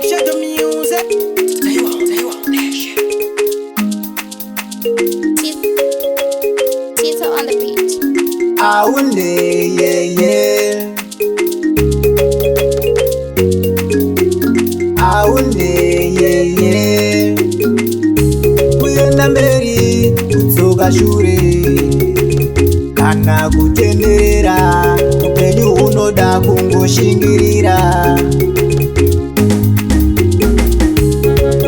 share the music. Taiwa, share. Tito on the beat. Aunde, yeah. Aunde, yeah. Kuyenda mberi, kutsoka shure. Kana kutenderera, upenyu unoda kungoshingirira.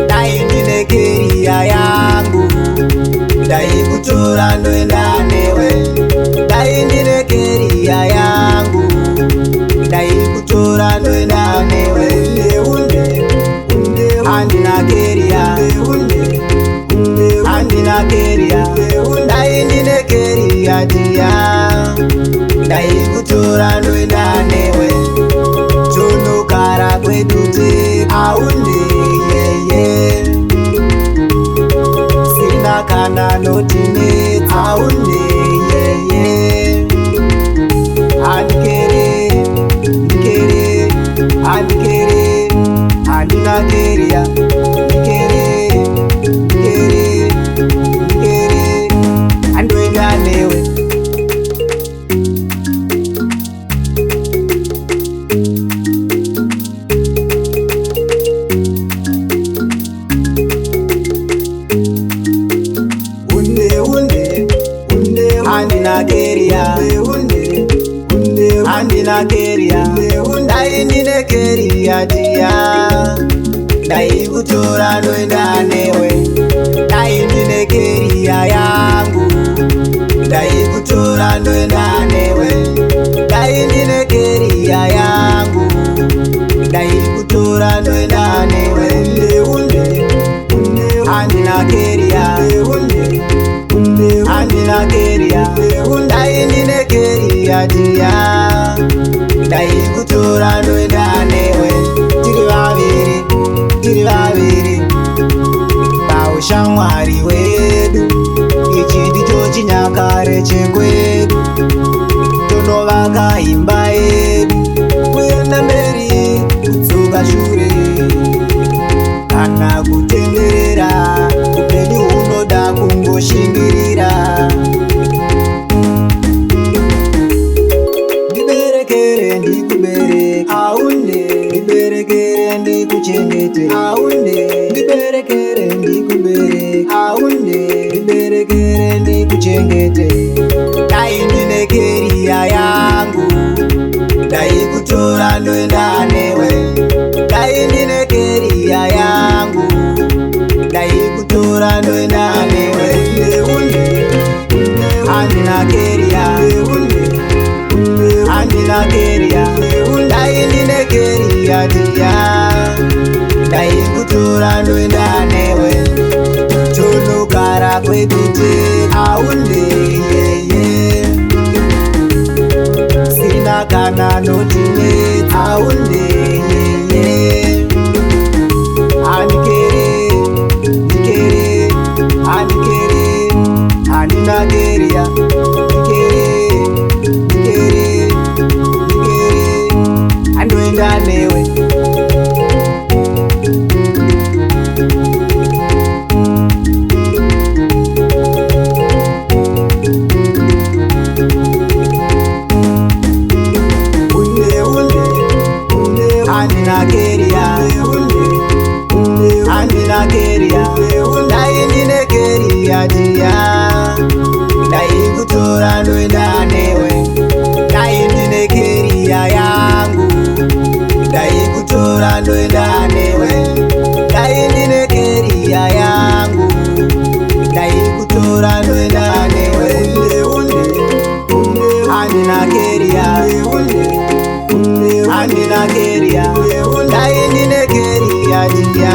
Dai ndinekeriya yangu, dai kutora ndoenda newe. Dai ndinekeriya yangu, dai kutora ndoenda newe. Ndinekeriya, Ndinekeriya, dai ndinekeriya dia, dai kutora ndoenda newe. Tonogara kwedu te aunde, yeah. Sina kana notine aunde, yeah. Ndinekeriya, Ndinekeriya, andoenda newe. Ndinekeriya, Ndinekeriya, dai ndinekeriya dia, dai kutora ndoenda newe. Dai ndinekeriya yangu, dai kutora ndoenda newe. Dai ndinekeriya yangu, dai kutora ndoenda newe. Ndinekeriya, Ndinekeriya, dai ndinekeriya dia, dai kutora ndoenda newe. Tiri vaviri paushamwari wedu, ichi ndicho chinyakare chekwedu. Tonovaka imba yedu, kuenda mberi kutsoka shure. Kana kutenderera, upenyu unoda kungoshingirira. Ndiberekere ndikubereke aunde, ndiberekere ndikuchengete aunde, ndiberekere ndikubereke aunde, ndiberekere ndikuchengete. Dai ndinekeriya yangu, dai kutora ndoenda newe. Dai ndinekeriya yangu, dai kutora ndoenda newe. Ndinekeriya, Ndinekeriya, dai ndinekeriya dia, dai kutora ndoenda newe. Tonogara kwedu te aunde, yeah. Sina kana notine aunde, yeah. Ndinekeriya, andoenda newe. Ndinekeriya, Ndinekeriya, dai ndinekeriya dia, dai kutora ndoenda newe. Dai ndinekeriya yangu, dai kutora ndoenda newe. Dai ndinekeriya yangu, dai kutora ndoenda newe. Ndinekeriya, Ndinekeriya, dai ndinekeriya dia,